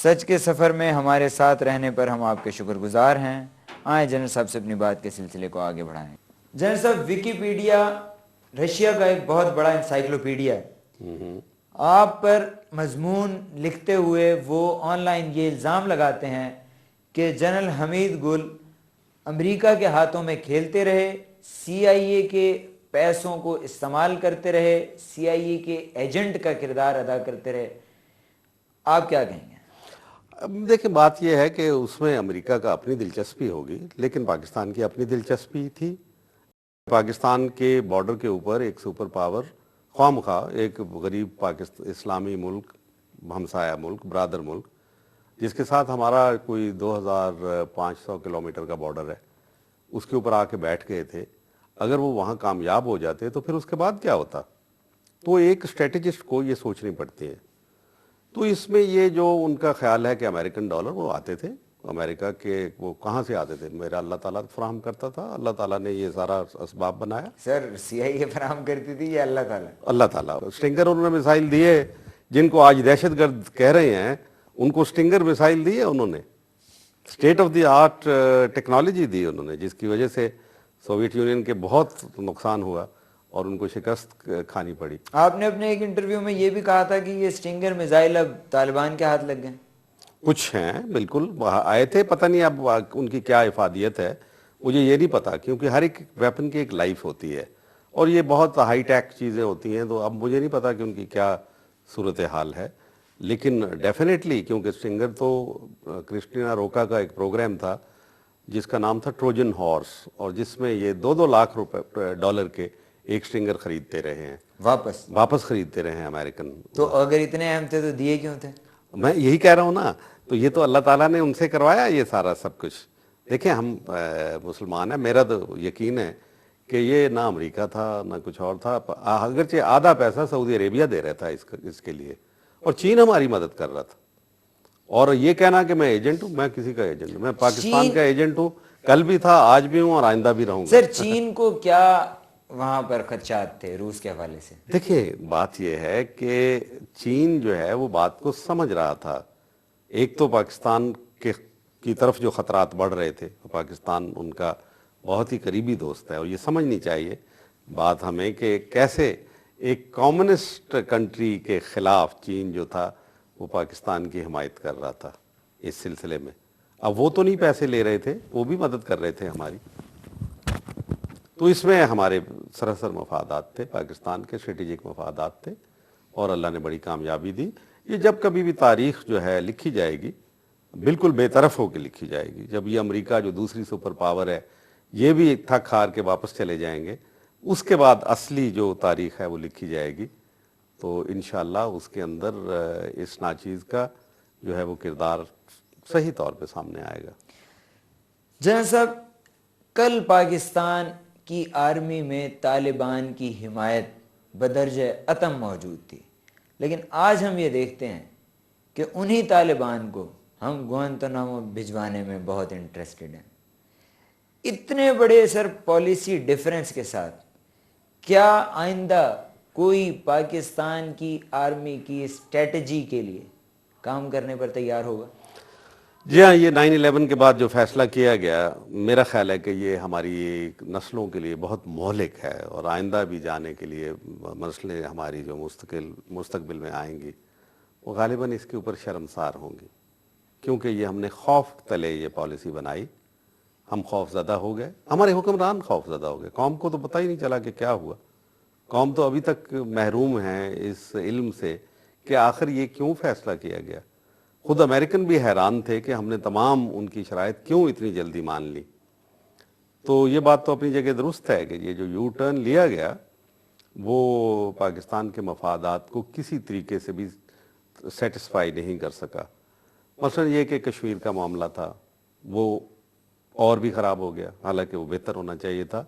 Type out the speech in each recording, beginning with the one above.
سچ کے سفر میں ہمارے ساتھ رہنے پر ہم آپ کے شکر گزار ہیں۔ آئیں جنرل صاحب سے اپنی بات کے سلسلے کو آگے بڑھائیں۔ جنرل صاحب، ویکیپیڈیا رشیا کا ایک بہت بڑا انسائکلوپیڈیا ہے۔ آپ پر مضمون لکھتے ہوئے وہ آن لائن یہ الزام لگاتے ہیں کہ جنرل حمید گل امریکہ کے ہاتھوں میں کھیلتے رہے، سی آئی اے کے پیسوں کو استعمال کرتے رہے، سی آئی اے کے ایجنٹ کا کردار ادا کرتے رہے۔ آپ کیا کہیں گے؟ دیکھیں، بات یہ ہے کہ اس میں امریکہ کا اپنی دلچسپی ہوگی، لیکن پاکستان کی اپنی دلچسپی تھی۔ پاکستان کے بارڈر کے اوپر ایک سپر پاور خواہ ایک غریب اسلامی ملک، ہمسایہ ملک، برادر ملک، جس کے ساتھ ہمارا کوئی 2500 کلومیٹر کا بارڈر ہے، اس کے اوپر آ کے بیٹھ گئے تھے۔ اگر وہ وہاں کامیاب ہو جاتے تو پھر اس کے بعد کیا ہوتا؟ تو ایک اسٹریٹجسٹ کو یہ سوچنی پڑتی ہے۔ تو اس میں یہ جو ان کا خیال ہے کہ امریکن ڈالر وہ آتے تھے امریکہ کے، وہ کہاں سے آتے تھے؟ میرا اللہ تعالیٰ فراہم کرتا تھا، اللہ تعالیٰ نے یہ سارا اسباب بنایا۔ سر، سی آئی اے فراہم کرتی تھی یا اللہ تعالیٰ؟ اللہ تعالیٰ۔ سٹنگر انہوں نے میزائل دیے، جن کو آج دہشت گرد کہہ رہے ہیں، ان کو سٹنگر میزائل دیے انہوں نے، state of the art technology دی انہوں نے، جس کی وجہ سے سوویت یونین کے بہت نقصان ہوا اور ان کو شکست کھانی پڑی۔ آپ نے اپنے ایک انٹرویو میں یہ بھی کہا تھا کہ یہ سٹنگر میزائل اب طالبان کے ہاتھ لگ گئے۔ کچھ ہیں بالکل آئے تھے، پتہ نہیں اب ان کی کیا افادیت ہے، مجھے یہ نہیں پتا، کیونکہ ہر ایک ویپن کی ایک لائف ہوتی ہے اور یہ بہت ہائی ٹیک چیزیں ہوتی ہیں، تو اب مجھے نہیں پتا کہ ان کی کیا صورتحال ہے۔ لیکن ڈیفینیٹلی، کیونکہ سٹنگر تو کرسٹینا روکا کا ایک پروگرام تھا جس کا نام تھا ٹروجن ہارس، اور جس میں یہ 2 لاکھ ڈالر کے ایک سٹنگر خریدتے رہے ہیں، واپس خریدتے رہے ہیں امریکن۔ تو اگر اتنے اہم تھے تو دیے کیوں تھے؟ میں یہی کہہ رہا ہوں نا، تو یہ تو اللہ تعالیٰ نے ان سے کروایا یہ سارا سب کچھ۔ دیکھیں، ہم مسلمان ہیں، میرا تو یقین ہے کہ یہ نہ امریکہ تھا نہ کچھ اور تھا، اگرچہ آدھا پیسہ سعودی عربیہ دے رہا تھا اس کے لیے، اور چین ہماری مدد کر رہا تھا۔ اور یہ کہنا کہ میں ایجنٹ ہوں، میں کسی کا ایجنٹ ہوں، میں پاکستان کا ایجنٹ ہوں، کل بھی تھا، آج بھی ہوں اور آئندہ بھی رہوں گا۔ سر، چین کو کیا وہاں پر خدشات تھے روس کے حوالے سے؟ دیکھیں، بات یہ ہے کہ چین جو ہے وہ بات کو سمجھ رہا تھا۔ ایک تو پاکستان کی طرف جو خطرات بڑھ رہے تھے، پاکستان ان کا بہت ہی قریبی دوست ہے، اور یہ سمجھنی چاہیے بات ہمیں کہ کیسے ایک کمیونسٹ کنٹری کے خلاف چین جو تھا وہ پاکستان کی حمایت کر رہا تھا اس سلسلے میں۔ اب وہ تو نہیں پیسے لے رہے تھے، وہ بھی مدد کر رہے تھے ہماری، تو اس میں ہمارے سراسر مفادات تھے، پاکستان کے اسٹریٹجک مفادات تھے، اور اللہ نے بڑی کامیابی دی۔ یہ جب کبھی بھی تاریخ جو ہے لکھی جائے گی، بالکل بے طرف ہو کے لکھی جائے گی۔ جب یہ امریکہ جو دوسری سپر پاور ہے یہ بھی تھک ہار کے واپس چلے جائیں گے، اس کے بعد اصلی جو تاریخ ہے وہ لکھی جائے گی، تو انشاءاللہ اس کے اندر اس ناچیز کا جو ہے وہ کردار صحیح طور پہ سامنے آئے گا۔ جنرل صاحب، کل پاکستان کی آرمی میں طالبان کی حمایت بدرجہ اتم موجود تھی، لیکن آج ہم یہ دیکھتے ہیں کہ انہی طالبان کو ہم گوانتانامو بھجوانے میں بہت انٹرسٹڈ ہیں۔ اتنے بڑے سر پالیسی ڈیفرنس کے ساتھ کیا آئندہ کوئی پاکستان کی آرمی کی اسٹریٹجی کے لیے کام کرنے پر تیار ہوگا؟ جی ہاں، یہ 9/11 کے بعد جو فیصلہ کیا گیا، میرا خیال ہے کہ یہ ہماری نسلوں کے لیے بہت مہلک ہے، اور آئندہ بھی جانے کے لیے مسئلے ہماری جو مستقبل میں آئیں گی وہ غالباً اس کے اوپر شرمسار ہوں گی، کیونکہ یہ ہم نے خوف تلے یہ پالیسی بنائی، ہم خوف زدہ ہو گئے، ہمارے حکمران خوف زدہ ہو گئے، قوم کو تو پتہ ہی نہیں چلا کہ کیا ہوا۔ قوم تو ابھی تک محروم ہے اس علم سے کہ آخر یہ کیوں فیصلہ کیا گیا۔ خود امریکن بھی حیران تھے کہ ہم نے تمام ان کی شرائط کیوں اتنی جلدی مان لی۔ تو یہ بات تو اپنی جگہ درست ہے کہ یہ جو یو ٹرن لیا گیا وہ پاکستان کے مفادات کو کسی طریقے سے بھی سیٹسفائی نہیں کر سکا۔ مثلا یہ کہ کشمیر کا معاملہ تھا وہ اور بھی خراب ہو گیا، حالانکہ وہ بہتر ہونا چاہیے تھا۔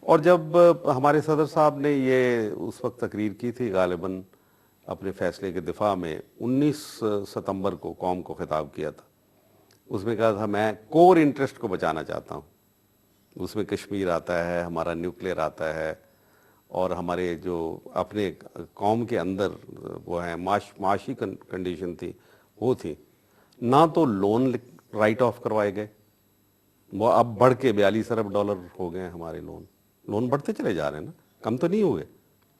اور جب ہمارے صدر صاحب نے یہ اس وقت تقریر کی تھی غالباً اپنے فیصلے کے دفاع میں، 19 ستمبر کو قوم کو خطاب کیا تھا، اس میں کہا تھا میں کور انٹرسٹ کو بچانا چاہتا ہوں۔ اس میں کشمیر آتا ہے، ہمارا نیوکلیئر آتا ہے، اور ہمارے جو اپنے قوم کے اندر وہ ہیں معاشی کنڈیشن تھی وہ تھی۔ ना तो लोन राइट ऑफ करवाए गए, वो अब बढ़ के 42 अरब डॉलर हो गए हमारे लोन बढ़ते चले जा रहे हैं ना, कम तो नहीं हुए।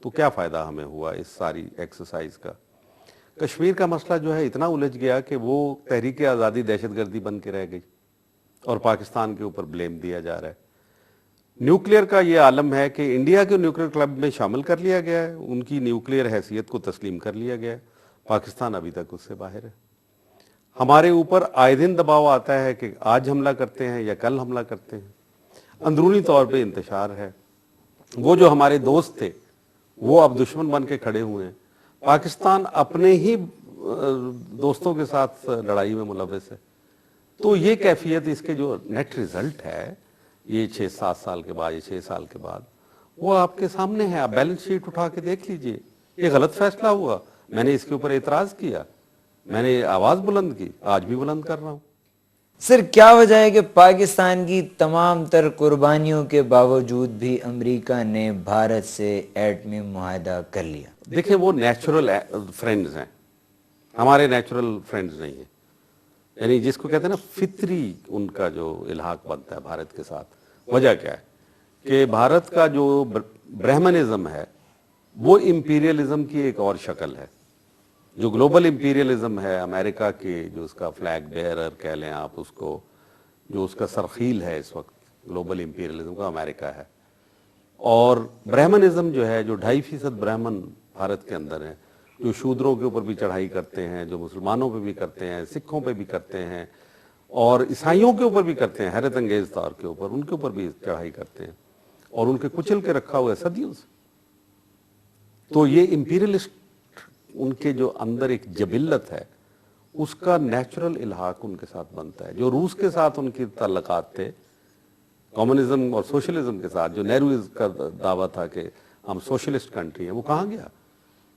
तो क्या फ़ायदा हमें हुआ इस सारी एक्सरसाइज का। कश्मीर का मसला जो है इतना उलझ गया कि वो तहरीक आज़ादी दहशतगर्दी बन के रह गई और पाकिस्तान के ऊपर ब्लेम दिया जा रहा है। न्यूक्लियर का ये आलम है कि इंडिया के न्यूक्लियर क्लब में शामिल कर लिया गया है, उनकी न्यूक्लियर हैसियत को तस्लीम कर लिया गया है, पाकिस्तान अभी तक उससे बाहर है। हमारे ऊपर आए दिन दबाव आता है कि आज हमला करते हैं या कल हमला करते हैं, अंदरूनी तौर पे इंतशार है। वो जो हमारे दोस्त थे वो अब दुश्मन बन के खड़े हुए हैं। पाकिस्तान अपने ही दोस्तों के साथ लड़ाई में मुलव्वस है। तो ये कैफियत, इसके जो नेट रिजल्ट है ये 6-7 साल के बाद, ये 6 साल के बाद, वो आपके सामने है। आप बैलेंस शीट उठा के देख लीजिए, ये गलत फैसला हुआ, मैंने इसके ऊपर एतराज किया, मैंने आवाज बुलंद की, आज भी बुलंद कर रहा हूं। सर क्या वजह है कि पाकिस्तान की तमाम तर कुर्बानियों के बावजूद भी अमेरिका ने भारत से एटमी मुआहदा कर लिया? देखिए, वो नेचुरल फ्रेंड्स हैं, हमारे नेचुरल फ्रेंड्स नहीं है। यानी जिसको कहते हैं ना फितरी, उनका जो इल्हाक बनता है भारत के साथ। वजह क्या है कि भारत का जो ब्राह्मणिज्म है वो इंपीरियलिज्म की एक और शक्ल है। जो ग्लोबल इंपीरियलिज्म है अमेरिका के, जो उसका फ्लैग बेयरर कह लें आप उसको, जो उसका सरखील है इस वक्त ग्लोबल इंपीरियलिज्म का, अमेरिका है। और ब्राह्मणिज्म जो है, जो 2.5% ब्राह्मण भारत के अंदर हैं, जो शूद्रों के ऊपर भी चढ़ाई करते हैं, जो मुसलमानों पे भी करते हैं, सिखों पे भी करते हैं और ईसाइयों के ऊपर भी करते हैं, हैरत अंगेज तौर के ऊपर उनके ऊपर भी चढ़ाई करते हैं और उनके कुचल के रखा हुआ है सदियों से। तो ये इंपीरियलिस्ट, उनके जो अंदर एक जबिल्लत है, उसका नेचुरल इल्हाक उनके साथ बनता है। जो रूस के साथ उनकी ताल्लुकात थे कम्युनिज्म और सोशलिज्म के साथ, जो नेहरू का दावा था कि हम सोशलिस्ट कंट्री हैं, वो कहाँ गया?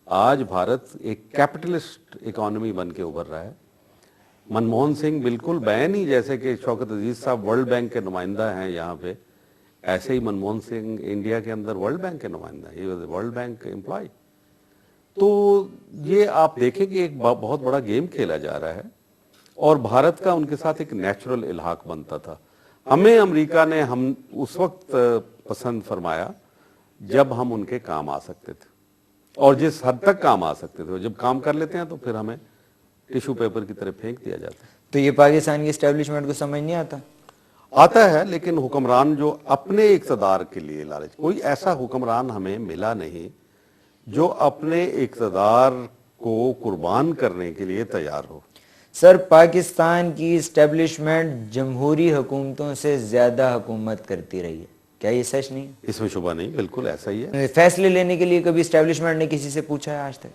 आज भारत एक कैपिटलिस्ट इकोनॉमी बन के उभर रहा है। मनमोहन सिंह बिल्कुल बैन ही, जैसे कि शौकत अजीज साहब वर्ल्ड बैंक के नुमाइंदा हैं यहाँ पे, ऐसे ही मनमोहन सिंह इंडिया के अंदर वर्ल्ड बैंक के नुमाइंदा है, ये वर्ल्ड बैंक एम्प्लॉय। तो ये आप देखें कि एक बहुत बड़ा गेम खेला जा रहा है और भारत का उनके साथ एक नेचुरल इल्हाक बनता था। हमें अमेरिका ने हम उस वक्त पसंद फरमाया जब हम उनके काम आ सकते थे और जिस हद तक काम आ सकते थे। जब काम कर लेते हैं तो फिर हमें टिश्यू पेपर की तरह फेंक दिया जाता है। तो ये पाकिस्तान की एस्टेब्लिशमेंट को समझ नहीं आता है, लेकिन हुक्मरान जो अपने इक़्तिदार के लिए लालच, कोई ऐसा हुक्मरान हमें मिला नहीं जो अपने इक़्तिदार को कुर्बान करने के लिए तैयार हो। सर पाकिस्तान की एस्टेब्लिशमेंट जमहूरी हुकूमतों से ज्यादा हुकूमत करती रही है, क्या ये सच नहीं? इसमें शुबा नहीं, बिल्कुल ऐसा ही है। फैसले लेने के लिए कभी एस्टेब्लिशमेंट ने किसी से पूछा है आज तक?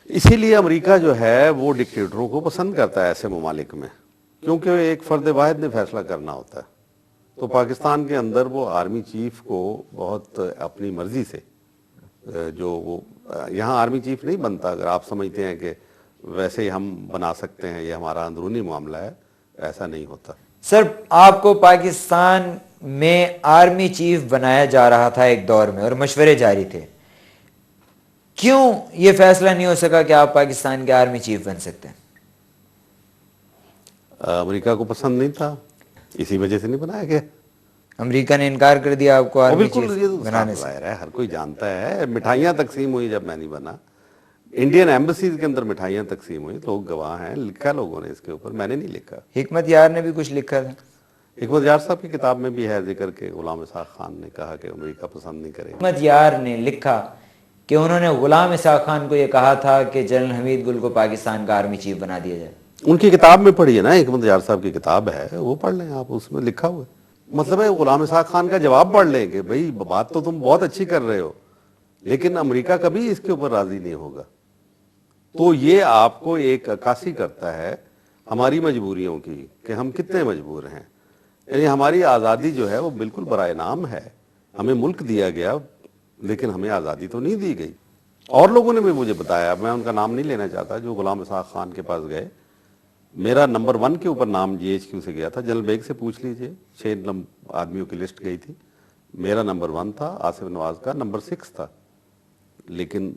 इसीलिए अमेरिका जो है वो डिक्टेटरों को पसंद करता है ऐसे ममालिक में, क्योंकि एक फर्द वाहिद ने फैसला करना होता है। तो पाकिस्तान के अंदर वो आर्मी चीफ को बहुत अपनी मर्जी से, जो वो यहाँ आर्मी चीफ नहीं बनता, अगर आप समझते हैं कि वैसे ही हम बना सकते हैं, ये हमारा अंदरूनी मामला है, ऐसा नहीं होता। सर आपको पाकिस्तान में आर्मी चीफ बनाया जा रहा था एक दौर में और मशवरे जारी थे, क्यों ये फैसला नहीं हो सका कि आप पाकिस्तान के आर्मी चीफ बन सकते हैं? अमेरिका को पसंद नहीं था, इसी वजह से नहीं बनाया गया। अमेरिका ने इनकार कर दिया आपको आर्मी चीफ बनाने से? हर कोई जानता है, मिठाइयाँ तकसीम हुई जब मैं नहीं बना, इंडियन एम्बेसी के अंदर मिठाइयाँ तकसीम हुई, लोग गवाह हैं, लिखा लोगों ने इसके ऊपर, मैंने नहीं लिखा। हिकमत यार ने भी कुछ लिखा था, हिकमत यार साहब की किताब में भी है जिक्र के गुलाम इसाक खान ने कहा कि अमेरिका पसंद नहीं करेगा। हिकमत यार ने लिखा कि उन्होंने गुलाम इसाक खान को यह कहा था कि जनरल हमीद गुल को पाकिस्तान का आर्मी चीफ बना दिया जाए। उनकी किताब में पढ़ी है ना, हिकमत यार साहब की किताब है, वो पढ़ लें आप, उसमें लिखा हुआ है। मतलब है गुलाम इसाक खान का जवाब पढ़ लें कि भाई बात तो तुम बहुत अच्छी कर रहे हो, लेकिन अमेरिका कभी इसके ऊपर राजी नहीं होगा। तो ये आपको एक अक्कासी करता है हमारी मजबूरियों की कि हम कितने मजबूर हैं। यानी हमारी आज़ादी जो है वो बिल्कुल बराए नाम है, हमें मुल्क दिया गया लेकिन हमें आज़ादी तो नहीं दी गई। और लोगों ने भी मुझे बताया, मैं उनका नाम नहीं लेना चाहता, जो गुलाम इसाक खान के पास गए, मेरा नंबर 1 के ऊपर नाम GHQ से गया था, जनरल बेग से पूछ लीजिए, 6 आदमियों की लिस्ट गई थी, मेरा नंबर 1 था, आसिफ नवाज का नंबर 6 था, लेकिन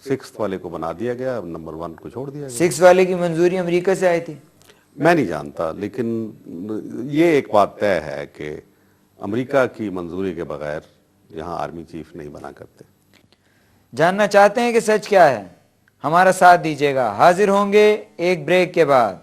6 वाले को बना दिया गया, नंबर 1 को छोड़ दिया गया। 6 वाले की मंजूरी अमेरिका से आई थी? میں نہیں جانتا، لیکن یہ ایک بات طے ہے کہ امریکہ کی منظوری کے بغیر یہاں آرمی چیف نہیں بنا کرتے۔ جاننا چاہتے ہیں کہ سچ کیا ہے؟ ہمارا ساتھ دیجیے گا، حاضر ہوں گے ایک بریک کے بعد۔